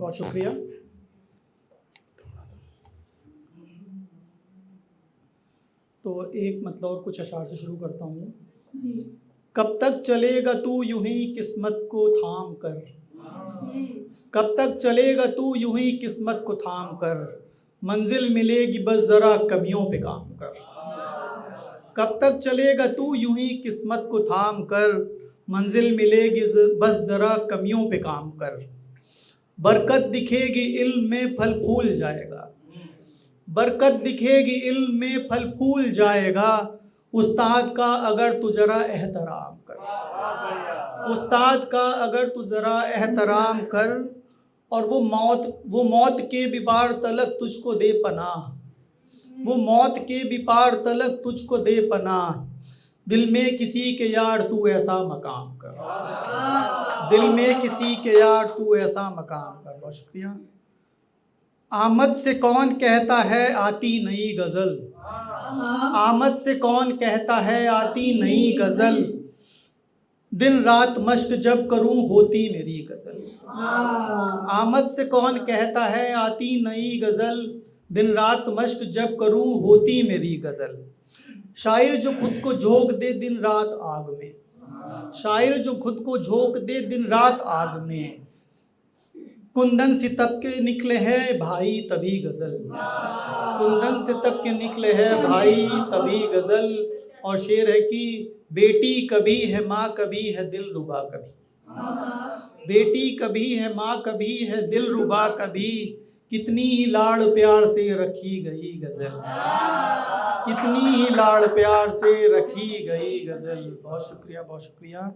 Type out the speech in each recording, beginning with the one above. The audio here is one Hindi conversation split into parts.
बहुत शुक्रिया। तो एक मतलब और कुछ अशार से शुरू करता हूँ। कब तक चलेगा तू यूं ही किस्मत को थाम कर, कब तक चलेगा तू यूं ही किस्मत को थाम कर, मंजिल मिलेगी बस ज़रा कमियों पे काम कर। कब तक चलेगा तू यूं ही किस्मत को थाम कर, मंजिल मिलेगी बस ज़रा कमियों पे काम कर। बरकत दिखेगी इल्म में फल फूल जाएगा, बरकत दिखेगी इल्म में फल फूल जाएगा, उस्ताद का अगर तू ज़रा एहतराम कर, उस्ताद का अगर तू ज़रा एहतराम कर, और वो मौत के भी पार तलक तुझको दे पनाह, वो मौत के भी पार तलक तुझको दे पनाह, दिल में किसी के यार तू ऐसा मकाम कर, दिल में किसी के यार तू ऐसा मकाम कर। बहुत शुक्रिया। आमद से कौन कहता है आती नई गज़ल, आमद से कौन कहता है आती नई गज़ल, दिन रात मश्क जब करूं होती मेरी गज़ल। आमद से कौन कहता है आती नई गज़ल, दिन रात मश्क जब करूं होती मेरी गज़ल। शायर जो खुद को झोंक दे दिन रात आग में, शायर जो खुद को झोंक दे दिन रात आग में, कुंदन से तब के निकले हैं भाई तभी गज़ल, कुंदन से तब के निकले हैं भाई तभी गज़ल। और शेर है कि बेटी कभी है माँ कभी है दिल रुबा कभी, बेटी कभी है माँ कभी है दिल रुबा कभी, कितनी ही लाड़ प्यार से रखी गई गज़ल, कितनी ही लाड़ प्यार से रखी गई गज़ल। बहुत शुक्रिया, बहुत शुक्रिया।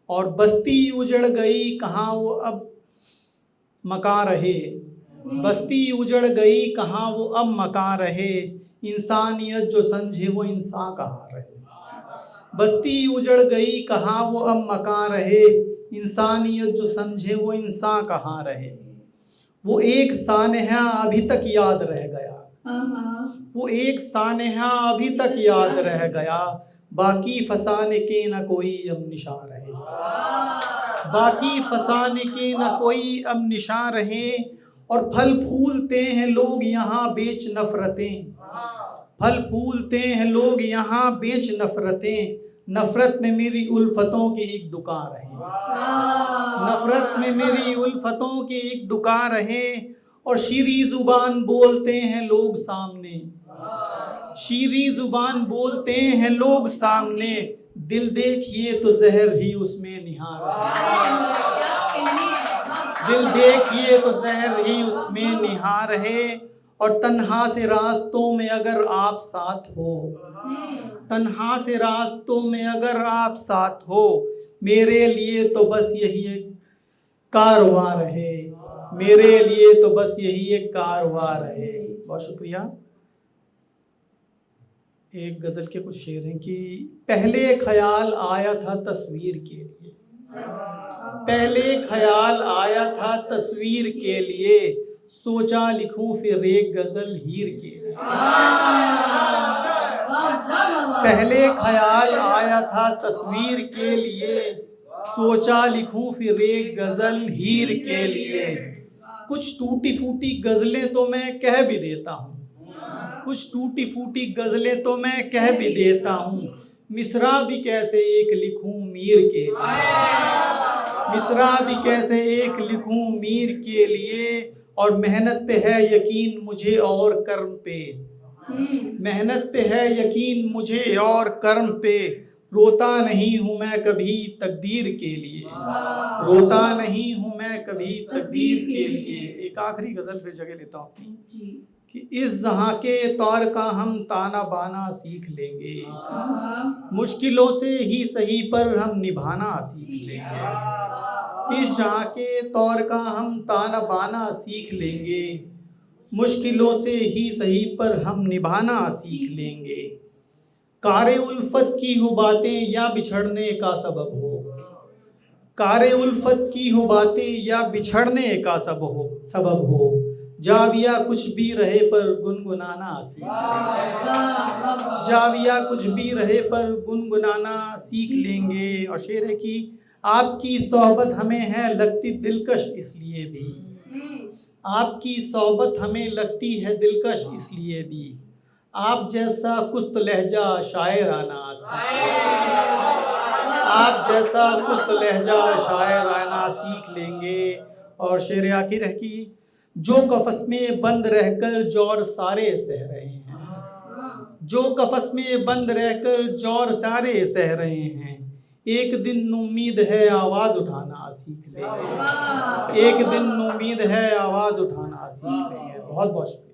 और बस्ती उजड़ गई कहाँ वो अब मकान रहे, बस्ती उजड़ गई कहाँ वो अब मकान रहे, इंसानियत जो समझे वो इंसान कहाँ रहे। बस्ती उजड़ गई कहाँ वो अब मकान रहे, इंसानियत जो समझे वो इंसान कहाँ रहे। वो एक सानहा अभी तक याद रह गया, वो एक सानहा अभी तक याद रह गया, बाकी फसाने के न कोई अब निशान रहे, बाकी फसाने के न कोई अब निशान रहे। और फल फूलते हैं लोग यहाँ बेच नफ़रतें, फल फूलते हैं लोग यहाँ बेच नफ़रतें, नफ़रत में मेरी उल्फतों की एक दुकान रहे, नफ़रत में मेरी उल्फतों की एक दुकान रहे। और शीरी ज़ुबान बोलते हैं लोग सामने, शीरी ज़ुबान बोलते हैं लोग सामने, दिल देखिए तो जहर ही उसमें निहार है, दिल देखिए तो जहर ही उसमें निहार है। और तन्हा से रास्तों में अगर आप साथ हो, तन्हा से रास्तों में अगर आप साथ हो, मेरे लिए तो बस यही एक कारवां रहे, मेरे लिए तो बस यही एक कारवां रहे। बहुत शुक्रिया। एक गज़ल के कुछ शेर हैं कि पहले ख्याल आया था तस्वीर के लिए, पहले ख्याल आया था तस्वीर के लिए, सोचा लिखूं फिर एक गज़ल हीर के लिए। पहले ख्याल आया था तस्वीर के लिए, सोचा लिखूं फिर एक गज़ल हीर के लिए। कुछ टूटी फूटी गज़लें तो मैं कह भी देता हूँ, कुछ टूटी फूटी गज़लें तो मैं कह भी देता हूँ, मिसरा भी कैसे एक लिखूं मीर के लिए, मिसरा भी कैसे एक लिखूं मीर के लिए। और मेहनत पे है यकीन मुझे और कर्म पे, मेहनत पे है यकीन मुझे और कर्म पे, रोता नहीं हूँ मैं कभी तकदीर के लिए, रोता नहीं हूँ मैं कभी तकदीर के लिए। एक आखिरी गज़ल फिर जगह लेता हूँ अपनी कि इस जहाँ के तौर का हम ताना बाना सीख लेंगे, मुश्किलों से ही सही पर हम निभाना सीख लेंगे, इस जहाँ के तौर का हम ताना बाना सीख लेंगे, मुश्किलों से ही सही पर हम निभाना सीख लेंगे। कारे उल्फत की हो बातें या बिछड़ने का सबब हो, कारे उल्फत की हो बातें या बिछड़ने का सबब हो, जाविया कुछ भी रहे पर गुनगुनाना सीख लेंगे, जाविया कुछ भी रहे पर गुनगुनाना सीख लेंगे। और शेर है कि आपकी सोहबत हमें है लगती दिलकश इसलिए भी, आपकी सोहबत हमें लगती है दिलकश इसलिए भी, आप जैसा कुस्त लहजा शायराना आप जैसा कुस्त लहजा शायराना सीख लेंगे। और शेर आखिर है कि जो कफस में बंद रहकर जौर सारे सह रहे हैं, जो कफस में बंद रहकर जौर सारे सह रहे हैं, एक दिन उम्मीद है आवाज़ उठाना सीख लेंगे, एक दिन उम्मीद है आवाज़ उठाना सीख लेंगे। बहुत बहुत शुक्रिया।